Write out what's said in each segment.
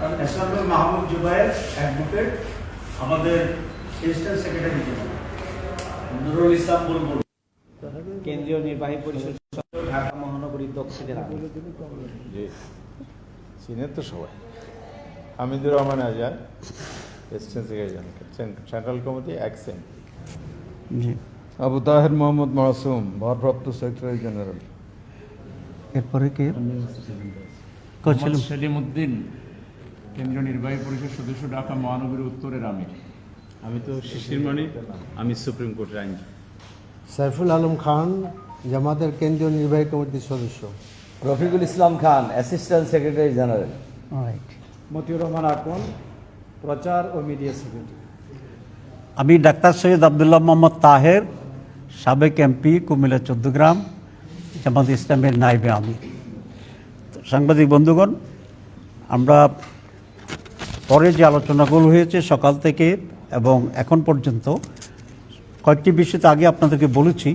SRM Mahmud Zubair advocate, আমাদের assistant secretary Nurul Islam বুলবুল, কেন্দ্রীয় নির্বাহী পরিষদ ঢাকা মহানগরী দক্ষিণের সিনিয়র তো সবাই, Hamidur Rahman Azad, assistant secretary central committee accent, Abu Taher Mohammad Masum, ভারপ্রাপ্ত সেক্রেটারি জেনারেল। এরপরে কে সেলিমউদ্দিন, কেন্দ্রীয় নির্বাহী পরিষদ সদস্য, ঢাকা মহানগরী উত্তরের আমির। আমি তো শিশির মানিক, আমি সুপ্রিম কোর্টের আইন। সাইফুল আলম খান, জামাতের কেন্দ্রীয় নির্বাহী কমিটির সদস্য। Rafiqul Islam Khan, assistant secretary general. Motiur Rahman Akon, প্রচার ও মিডিয়া সেক্রেটারি। আমি ডাক্তার সৈয়দ আবদুল্লাহ মোহাম্মদ তাহের, সাবেক এমপি, কুমিল্লা 14 গ্রাম, জামাত ইসলামের নায়েবে আমির। সাংবাদিক বন্ধুগণ, আমরা পরে যে আলোচনাগুলো হয়েছে সকাল থেকে এবং এখন পর্যন্ত কয়েকটি বিষয়তে আগে আপনাদেরকে বলেছি,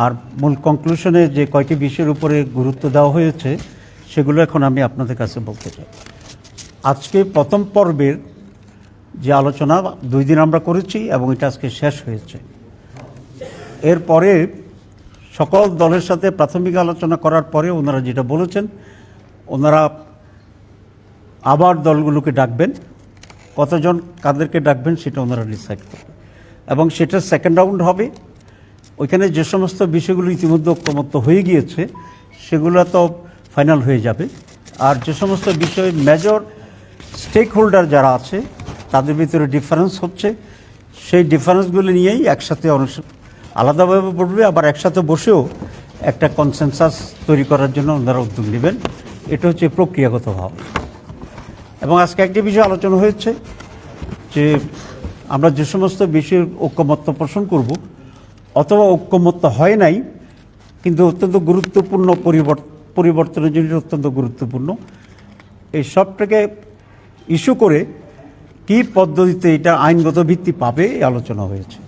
আর মূল কনক্লুশনে যে কয়েকটি বিষয়ের উপরে গুরুত্ব দেওয়া হয়েছে সেগুলো এখন আমি আপনাদের কাছে বলতে চাই। আজকে প্রথম পর্বের যে আলোচনা 2 দিন আমরা করেছি এবং এটা আজকে শেষ হয়েছে। এরপরে সকল দলের সাথে প্রাথমিক আলোচনা করার পরে ওনারা যেটা বলেছেন, ওনারা আবার দলগুলোকে ডাকবেন, কতজন কাদেরকে ডাকবেন সেটা ওনারা ডিসাইড করবেন এবং সেটা সেকেন্ড রাউন্ড হবে। ওইখানে যে সমস্ত বিষয়গুলো ইতিমধ্যে ঐক্যমত্য হয়ে গিয়েছে সেগুলো তো ফাইনাল হয়ে যাবে, আর যে সমস্ত বিষয়ে মেজর স্টেক হোল্ডার যারা আছে তাদের ভিতরে ডিফারেন্স হচ্ছে, সেই ডিফারেন্সগুলো নিয়েই একসাথে আলাদাভাবে পড়বে, আবার একসাথে বসেও একটা কনসেনসাস তৈরি করার জন্য ওনারা উদ্যোগ নেবেন। এটা হচ্ছে প্রক্রিয়াগত ভাব। এবং আজকে একটি বিষয় আলোচনা হয়েছে যে আমরা যে সমস্ত বিষয়ের ঐক্যমত্য পোষণ করব অথবা ঐক্যমত্য হয় নাই কিন্তু অত্যন্ত গুরুত্বপূর্ণ পরিবর্তনের জন্য অত্যন্ত গুরুত্বপূর্ণ, এই সবটাকে ইস্যু করে কী পদ্ধতিতে এটা আইনগত ভিত্তি পাবে এই আলোচনা হয়েছে।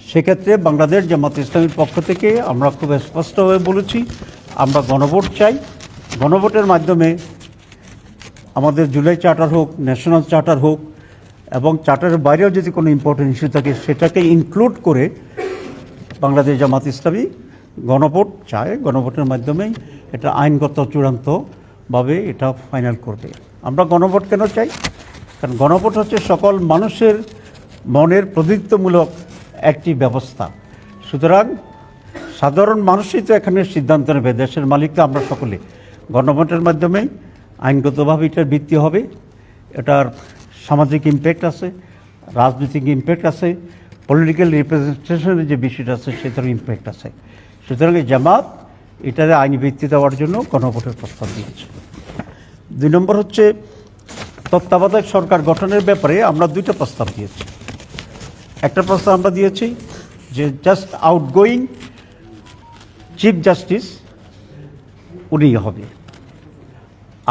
সেক্ষেত্রে বাংলাদেশ জামাত ইসলামীর পক্ষ থেকে আমরা খুব স্পষ্টভাবে বলেছি আমরা গণভোট চাই। গণভোটের মাধ্যমে আমাদের জুলাই চার্টার হোক, ন্যাশনাল চার্টার হোক এবং চার্টারের বাইরেও যদি কোনো ইম্পর্টেন্ট ইস্যু থাকে সেটাকে ইনক্লুড করে বাংলাদেশ জামাত ইসলামী গণভোট চায়। গণভোটের মাধ্যমেই এটা আইনগত চূড়ান্তভাবে এটা ফাইনাল করবে। আমরা গণভোট কেন চাই? কারণ গণভোট হচ্ছে সকল মানুষের মনের প্রতিনিধিত্বমূলক একটি ব্যবস্থা। সুতরাং সাধারণ মানুষই তো এখানে সিদ্ধান্ত নেবে, দেশের মালিক তো আমরা সকলে। গণভোটের মাধ্যমেই আইনগতভাবে এটার ভিত্তি হবে, এটার সামাজিক ইমপ্যাক্ট আছে, রাজনৈতিক ইমপ্যাক্ট আছে, পলিটিক্যাল রিপ্রেজেন্টেশনের যে বিষয়টা আছে সেটার ইমপ্যাক্ট আছে। সুতরাং এই জামাত এটার আইনি ভিত্তি দেওয়ার জন্য গণভোটের প্রস্তাব দিয়েছে। 2 নম্বর হচ্ছে তত্ত্বাবধায়ক সরকার গঠনের ব্যাপারে আমরা 2টা প্রস্তাব দিয়েছি। একটা প্রস্তাব আমরা দিয়েছি যে জাস্ট আউটগোয়িং চিফ জাস্টিস উনি হবে।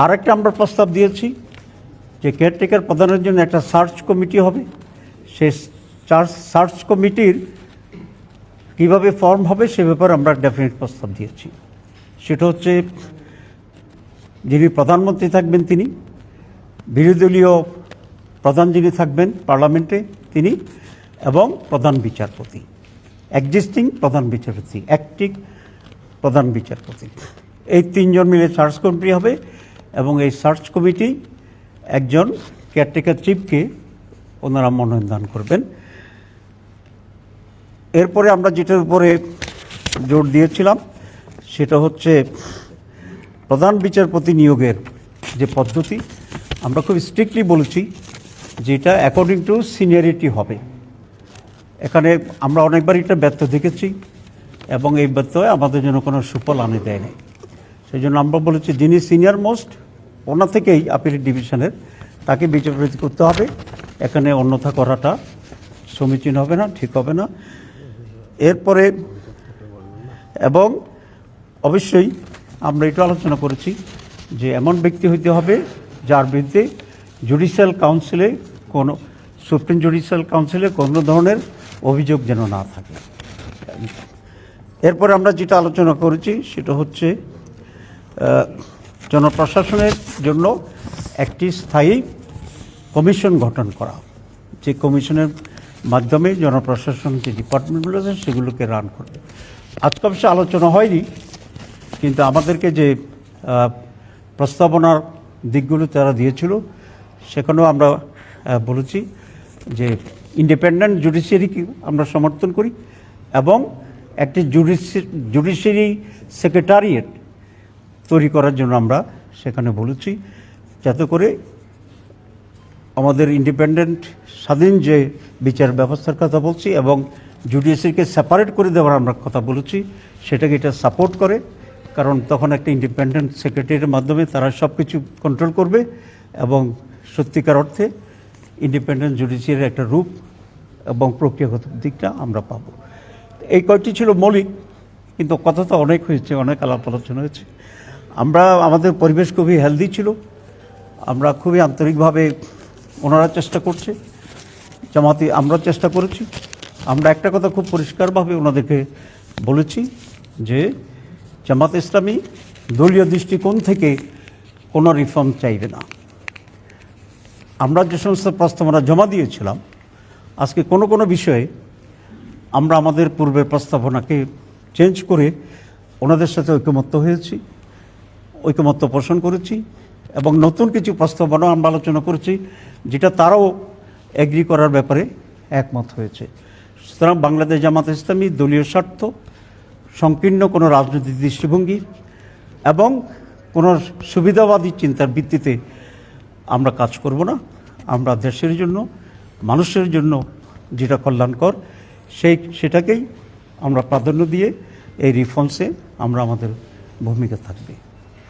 আর একটা আমরা প্রস্তাব দিয়েছি যে কেয়ারটেকার প্রধানের জন্য একটা সার্চ কমিটি হবে। সেই সার্চ কমিটির কীভাবে ফর্ম হবে সে ব্যাপারে আমরা ডেফিনেট প্রস্তাব দিয়েছি। সেটা হচ্ছে যিনি প্রধানমন্ত্রী থাকবেন তিনি, বিরোধী দলীয় প্রধান যিনি থাকবেন পার্লামেন্টে তিনি, এবং প্রধান বিচারপতি, এক্সিস্টিং প্রধান বিচারপতি, অ্যাক্টিং প্রধান বিচারপতি, এই 3 জন মিলে সার্চ কমিটি হবে এবং এই সার্চ কমিটি একজন কেয়ারটেকার চিফকে ওনারা মনোনয়ন দান করবেন। এরপরে আমরা যেটার উপরে জোর দিয়েছিলাম সেটা হচ্ছে প্রধান বিচারপতি নিয়োগের যে পদ্ধতি, আমরা খুব স্ট্রিক্টলি বলেছি যে এটা অ্যাকর্ডিং টু সিনিয়রিটি হবে। এখানে আমরা অনেকবার এটা ব্যর্থ দেখেছি এবং এই ব্যর্থ আমাদের জন্য কোনো সুফল আনে দেয় নাই। সেই জন্য আমরা বলেছি যিনি সিনিয়র মোস্ট ওনা থেকেই আপিল ডিভিশনের তাকে বিচারপতি করতে হবে। এখানে অন্যথা করাটা সমীচীন হবে না, ঠিক হবে না। এরপরে এবং অবশ্যই আমরা এটা আলোচনা করেছি যে এমন ব্যক্তি হইতে হবে যার বিরুদ্ধে জুডিশিয়াল কাউন্সিলে কোনো সুপ্রিম জুডিশিয়াল কাউন্সিলে কোনো ধরনের অভিযোগ যেন না থাকে। এরপরে আমরা যেটা আলোচনা করেছি সেটা হচ্ছে জনপ্রশাসনের জন্য একটি স্থায়ী কমিশন গঠন করা, যে কমিশনের মাধ্যমে জনপ্রশাসন যে ডিপার্টমেন্টগুলো আছে সেগুলোকে রান করবে। আজকে অবশ্য আলোচনা হয়নি, কিন্তু আমাদেরকে যে প্রস্তাবনার দিকগুলো তারা দিয়েছিল সেখানেও আমরা বলেছি যে ইন্ডিপেন্ডেন্ট জুডিশিয়ারিকে আমরা সমর্থন করি এবং একটি জুডিশিয়ারি সেক্রেটারিয়েট তৈরি করার জন্য আমরা সেখানে বলেছি, যাতে করে আমাদের ইন্ডিপেন্ডেন্ট স্বাধীন যে বিচার ব্যবস্থার কথা বলছি এবং জুডিশিয়ারিকে সেপারেট করে দেওয়ার আমরা কথা বলেছি, সেটাকে এটা সাপোর্ট করে, কারণ তখন একটা ইন্ডিপেন্ডেন্ট সেক্রেটারির মাধ্যমে তারা সব কিছু কন্ট্রোল করবে এবং সত্যিকার অর্থে ইন্ডিপেন্ডেন্ট জুডিশিয়ারির একটা রূপ এবং প্রক্রিয়াগত দিকটা আমরা পাবো। এই কয়েকটি ছিল মৌলিক, কিন্তু কথা তো অনেক হয়েছে, অনেক আলাপ আলোচনা হয়েছে। আমাদের পরিবেশ খুবই হেলদি ছিল, আমরা খুবই আন্তরিকভাবে, ওনারা চেষ্টা করছে, জামাতি আমরা চেষ্টা করেছি। আমরা একটা কথা খুব পরিষ্কারভাবে ওনাদেরকে বলেছি যে জামাত ইসলামী দলীয় দৃষ্টিকোণ থেকে কোনো রিফর্ম চাইবে না। আমরা যে সমস্ত প্রস্তাবনা জমা দিয়েছিলাম, আজকে কোনো কোনো বিষয়ে আমরা আমাদের পূর্বের প্রস্তাবনাকে চেঞ্জ করে ওনাদের সাথে ঐকমত্য হয়েছি, ঐকমত্য পোষণ করেছি এবং নতুন কিছু প্রস্তাবনা আমরা আলোচনা করেছি যেটা তারাও এগ্রি করার ব্যাপারে একমত হয়েছে। সুতরাং বাংলাদেশ জামাত ইসলামী দলীয় স্বার্থ, সংকীর্ণ কোনো রাজনৈতিক দৃষ্টিভঙ্গি এবং কোনো সুবিধাবাদী চিন্তার ভিত্তিতে আমরা কাজ করব না। আমরা দেশের জন্য, মানুষের জন্য যেটা কল্যাণকর সেটাকেই আমরা প্রাধান্য দিয়ে এই রিফর্মসে আমরা আমাদের ভূমিকা থাকবে।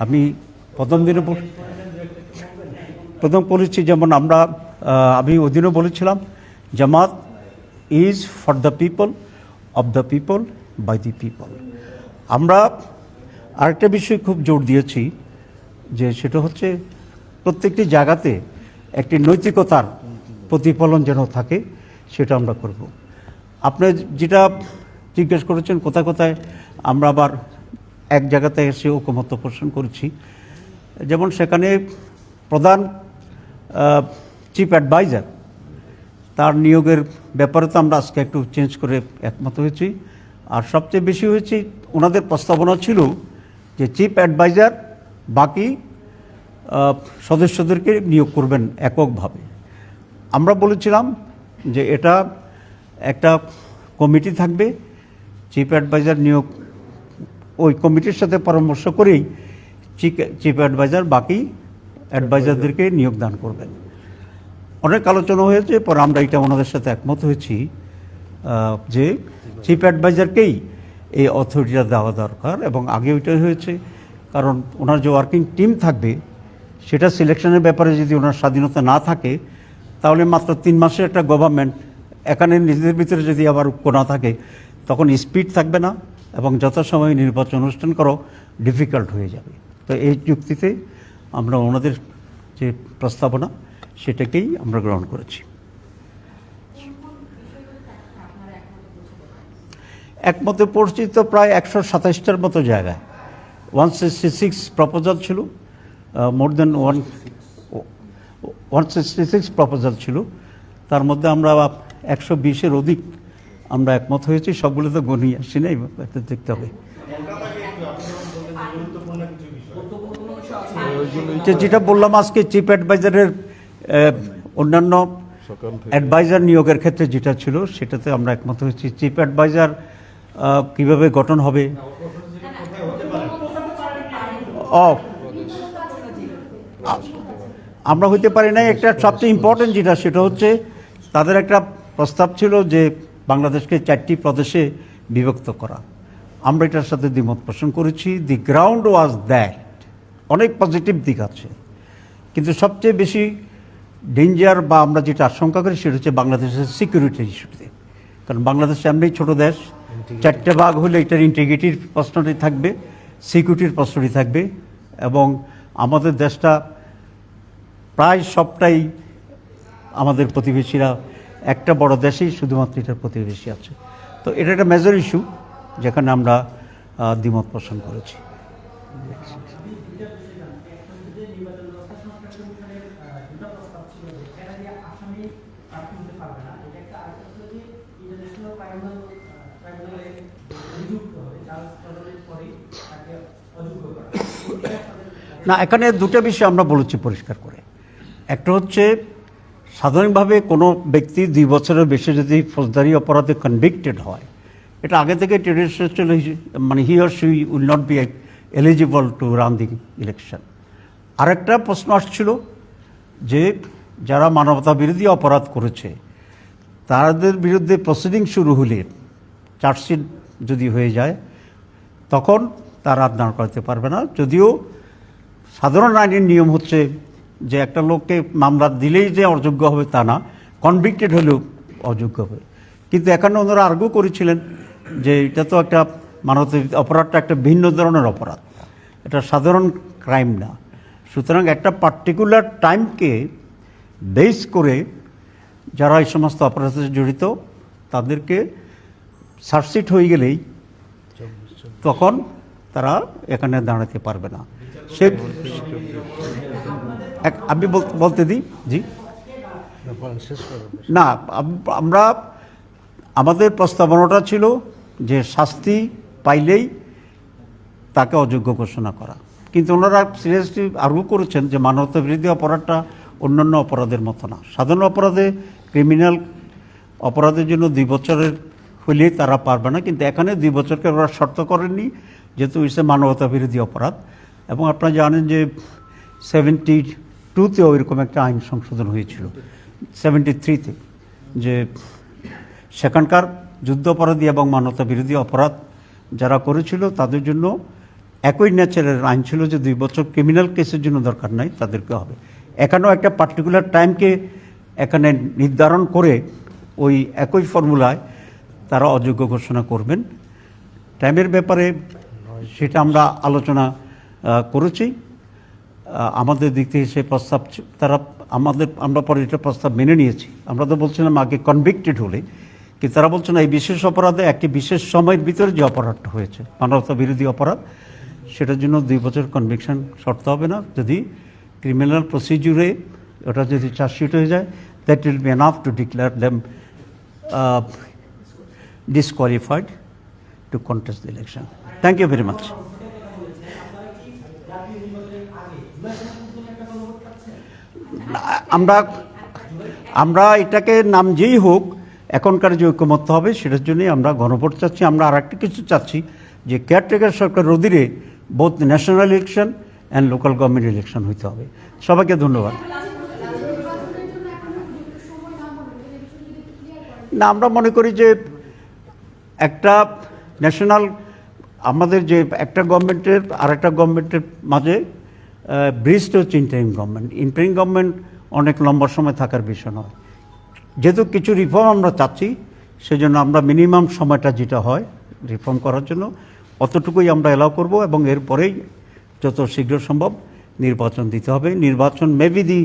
আমি প্রথম বলেছি, যেমন আমি ওই দিনও বলেছিলাম, Jamaat is for the people, of the people, by the people. আমরা আরেকটা বিষয় খুব জোর দিয়েছি যে সেটা হচ্ছে প্রত্যেকটি জায়গাতে একটি নৈতিকতার প্রতিফলন যেন থাকে, সেটা আমরা করব। আপনি যেটা জিজ্ঞেস করেছেন কোথায় কোথায় আমরা আবার এক জায়গাতে এসে ঐকমত্য পোষণ করেছি, যেমন সেখানে প্রধান চিফ অ্যাডভাইজার তার নিয়োগের ব্যাপারে তো আমরা আজকে একটু চেঞ্জ করে একমত হয়েছি। আর সবচেয়ে বেশি হয়েছে ওনাদের প্রস্তাবনা ছিল যে চিফ অ্যাডভাইজার বাকি সদস্যদেরকে নিয়োগ করবেন এককভাবে। আমরা বলেছিলাম যে এটা একটা কমিটি থাকবে, চিফ অ্যাডভাইজার নিয়োগ ওই কমিটির সাথে পরামর্শ করেই চিফ অ্যাডভাইজার বাকি অ্যাডভাইজারদেরকে নিয়োগ দান করবেন। অনেক আলোচনা হয়েছে, পরে আমরা এটা ওনাদের সাথে একমত হয়েছি যে চিফ অ্যাডভাইজারকেই এই অথরিটিটা দেওয়া দরকার। এবং আগে ওইটাই হয়েছে, কারণ ওনার যে ওয়ার্কিং টিম থাকবে সেটা সিলেকশনের ব্যাপারে যদি ওনার স্বাধীনতা না থাকে, তাহলে মাত্র 3 মাসের একটা গভর্নমেন্ট এখানে নিজেদের ভিতরে যদি আবার ঐক্য না থাকে, তখন স্পিড থাকবে না এবং যথাসময়ে নির্বাচন অনুষ্ঠান করা ডিফিকাল্ট হয়ে যাবে। তো এই যুক্তিতে আমরা ওনাদের যে প্রস্তাবনা সেটাকেই আমরা গ্রহণ করেছি। একমতে পড়ছি তো প্রায় 127টার মতো জায়গায়, 166 প্রপোজাল ছিল, মোর দেন 166 প্রপোজাল ছিল। তার মধ্যে আমরা 120-এর অধিক আমরা একমত হয়েছি। সবগুলো তো গণিয়ে আসছি না, দেখতে হবে। যেটা বললাম আজকে চিফ অ্যাডভাইজারের অন্যান্য অ্যাডভাইজার নিয়োগের ক্ষেত্রে যেটা ছিল সেটাতে আমরা একমত হয়েছি। চিফ অ্যাডভাইজার কিভাবে গঠন হবে, আমরা হইতে পারি না। একটা সবচেয়ে ইম্পর্টেন্ট যেটা সেটা হচ্ছে তাদের একটা প্রস্তাব ছিল যে বাংলাদেশকে 4টি প্রদেশে বিভক্ত করা। আমরা এটার সাথে দ্বিমত পোষণ করেছি। দি গ্রাউন্ড ওয়াজ দ্যাট, অনেক পজিটিভ দিক আছে, কিন্তু সবচেয়ে বেশি ডেঞ্জার বা আমরা যেটা আশঙ্কা করি সেটা হচ্ছে বাংলাদেশের সিকিউরিটি ইস্যুতে। কারণ বাংলাদেশ এমনি ছোট দেশ, 4টে ভাগ হলে এটার ইন্টিগ্রিটির প্রশ্নটি থাকবে, সিকিউরিটির প্রশ্নটি থাকবে এবং আমাদের দেশটা প্রায় সবটাই আমাদের প্রতিবেশীরা, একটা বড় দেশেই শুধুমাত্র এটার প্রতিবেশী আছে। তো এটা একটা মেজর ইস্যু যেখানে আমরা দ্বিমত পোষণ করেছি। দুটো প্রস্তাব ছিল যে এটা দিয়ে আসামি প্রার্থী হতে পারবে না, এটা একটা আরেকটা ছিল যে ইন্টারন্যাশনাল ট্রাইব্যুনালে নিযুক্ত হবে, চার্জ তদন্তের পরেই তাকে অযোগ্য করা। না, এখানে দুটো বিষয় আমরা বলেছি পরিষ্কার করে। একটা হচ্ছে সাধারণভাবে কোনো ব্যক্তি 2 বছরের বেশি যদি ফৌজদারি অপরাধে কনভিক্টেড হয়, এটা আগে থেকে টেরিস্ট্রিয়াল মানে he or she will not be eligible to run the election. আরেকটা প্রশ্ন আসছিল যে যারা মানবতা বিরোধী অপরাধ করেছে তাদের বিরুদ্ধে প্রসিডিং শুরু হলে, চার্জশিট যদি হয়ে যায়, তখন তারা আর দাঁড় করাতে পারবে না। যদিও সাধারণ আইনের নিয়ম হচ্ছে যে একটা লোককে মামলা দিলেই যে অযোগ্য হবে তা না, কনভিক্টেড হলেও অযোগ্য হবে। কিন্তু এখানে ওনারা আর্গু করেছিলেন যে এটা তো একটা মানবতা অপরাধটা একটা ভিন্ন ধরনের অপরাধ, এটা সাধারণ ক্রাইম না। সুতরাং একটা পার্টিকুলার টাইমকে বেস করে যারা এই সমস্ত অপরাধে জড়িত তাদেরকে সার্জশিট হয়ে গেলেই তখন তারা এখানে দাঁড়াতে পারবে না। সে আমি বলতে দিই জি না, আমরা আমাদের প্রস্তাবনাটা ছিল যে শাস্তি পাইলেই তাকে অযোগ্য ঘোষণা করা, কিন্তু ওনারা সিরিয়াসলি আর্গু করেছেন যে মানবতা বিরোধী অপরাধটা অন্যান্য অপরাধের মতো না। সাধারণ অপরাধে, ক্রিমিনাল অপরাধের জন্য 2 বছরের হলেই তারা পারবে না, কিন্তু এখানে 2 বছরকে ওরা শর্ত করেননি, যেহেতু ইসে মানবতা বিরোধী অপরাধ। এবং আপনারা জানেন যে 72-তেও এরকম একটা আইন সংশোধন হয়েছিল, 73-তে, যে সেখানকার যুদ্ধাপরাধী এবং মানবতা বিরোধী অপরাধ যারা করেছিল তাদের জন্য একই নেচারের আইন ছিল যে 2 বছর ক্রিমিনাল কেসের জন্য দরকার নাই, তাদেরকে হবে। এখানেও একটা পার্টিকুলার টাইমকে এখানে নির্ধারণ করে ওই একই ফর্মুলায় তারা অযোগ্য ঘোষণা করবেন। টাইমের ব্যাপারে সেটা আমরা আলোচনা করেছি। আমাদের দিক থেকে সে প্রস্তাব তারা আমরা পরে এটা প্রস্তাব মেনে নিয়েছি। আমরা তো বলছিলাম আগে কনভিক্টেড হলে, কিন্তু তারা বলছে না এই বিশেষ অপরাধে একটি বিশেষ সময়ের ভিতরে যে অপরাধটা হয়েছে মানবতা বিরোধী অপরাধ, সেটার জন্য 2 বছর কনভিকশন শর্ত হবে না। যদি ক্রিমিনাল প্রসিডিউরে ওটা যদি চার্জশিট হয়ে যায়, that will be enough to declare them disqualified to contest the election. Thank you very much. আমরা এটাকে নাম যেই হোক, এখনকার যে ঐক্যমত্য হবে সেটার জন্যই আমরা গণভোট চাচ্ছি। আমরা আর একটা কিছু চাচ্ছি যে কেয়ারটেকার সরকার অধীনে both national election and local government election হইতে হবে। সবাইকে ধন্যবাদ। না, আমরা মনে করি যে একটা ন্যাশনাল আমাদের যে একটা গভর্নমেন্টের আর একটা গভর্নমেন্টের মাঝে ব্রিজটা হচ্ছে ইন্টারিম গভর্নমেন্ট। ইন্টারিম গভর্নমেন্ট অনেক লম্বা সময় থাকার বিষয় নয়। যেহেতু কিছু রিফর্ম আমরা চাচ্ছি, সেজন্য আমরা মিনিমাম সময়টা যেটা হয় রিফর্ম করার জন্য অতটুকুই আমরা অ্যালাউ করব, এবং এরপরেই যত শীঘ্র সম্ভব নির্বাচন দিতে হবে। নির্বাচন may be the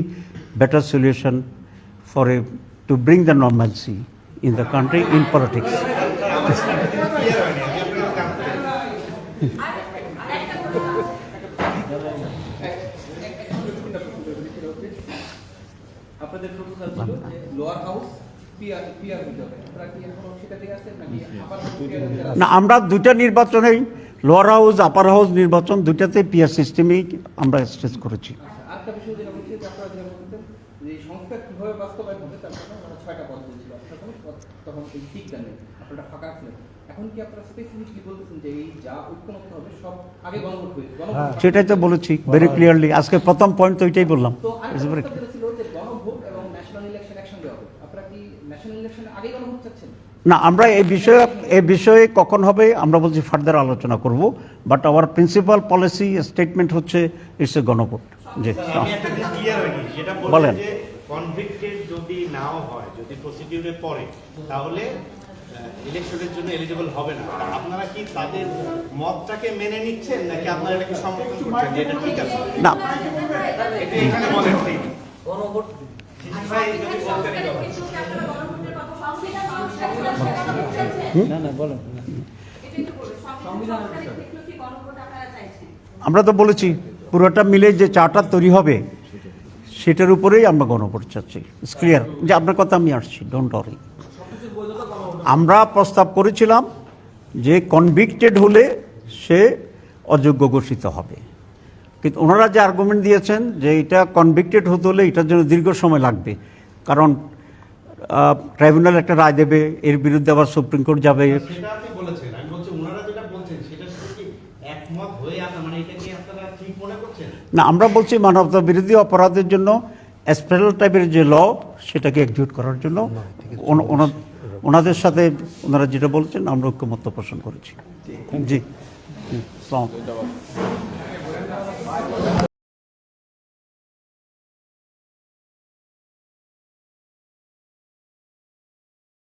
better solution for to bring the normalcy in the country in politics. আপনাদের প্রপোজাল ছিল যে লোয়ার হাউস পিআর হতে হবে, আপনারা কি এখনো সেটা থেকে আসছেন নাকি আপার হাউস? না, আমরা দুইটা নির্বাচনেই লোয়ার হাউস আপার হাউস নির্বাচন দুইটাতে পিআর সিস্টেমেই আমরা স্টেজ করেছি। আরেকটা বিষয় যেটা বলছি যে আপনারা যেটা বলতেন যে সংস্কার কিভাবে বাস্তবায়ন হবে তার জন্য আমরা 6টা পদ বলছিল, তখন সেই ঠিক জানেন আপনারা ফাঁকা ছিলেন। এখন কি আপনারা স্পেসিফিকলি বলতেছেন যে এই যা ঐক্যমত্য হবে সব আগে গণভোট হবে? সেটাই তো বলেছি ভেরি ক্লিয়ারলি, আজকে প্রথম পয়েন্ট তো ওইটাই বললাম। তো আরেকটা যেটা ছিল যে গণভোট এবং ন্যাশনাল ইলেকশন একসঙ্গে হবে, আপনারা কি ন্যাশনাল ইলেকশনে আগে গণভোট চাচ্ছেন? না, আমরা এই বিষয়ে কখন হবে আমরা বলছি ফার্দার আলোচনা করব, but hour principal policy statement হচ্ছে ইটস এ গণভোট। যে বলেন কনভিক্টেড যদি নাও হয়, যদি প্রসিডিউরে পড়ে, তাহলে ইলেকশনের জন্য এলিজিবল হবে না। আপনারা কি তাদের মতটাকে মেনে নিচ্ছেন নাকি আপনারা এটাকে সমর্থন করছেন যে এটা ঠিক আছে? না, এটা এখানে বলেন ঠিক গণভোট ভাই যদি বলতে না বলেন। আমরা তো বলেছি পুরোটা মিলে যে চার্টার তৈরি হবে সেটার উপরেই আমরা গণভোট চাচ্ছি। ইটস ক্লিয়ার যে আপনার কথা আমি আসছি, ডোন্ট ওয়ারি। আমরা প্রস্তাব করেছিলাম যে কনভিক্টেড হলে সে অযোগ্য ঘোষিত হবে, কিন্তু ওনারা যে আর্গুমেন্ট দিয়েছেন যে এটা কনভিক্টেড হতে হলে এটার জন্য দীর্ঘ সময় লাগবে, কারণ ট্রাইব্যুনাল একটা রায় দেবে, এর বিরুদ্ধে আবার সুপ্রিম কোর্ট যাবে। সেটা আপনি বলেছেন, আমি বলছি ওনারা যেটা বলছেন সেটার সাথে কি একমত হয়ে আপনারা, মানে এটা কি আপনারা ঠিক মনে করছেন? না, আমরা বলছি মানবতা বিরোধী অপরাধের জন্য স্পেশাল টাইপের যে ল সেটাকে এক্সিকিউট করার জন্য ওনাদের সাথে ওনারা যেটা বলছেন আমরা ঐক্যমত্য পোষণ করেছি। জি, আসসালামু আলাইকুম।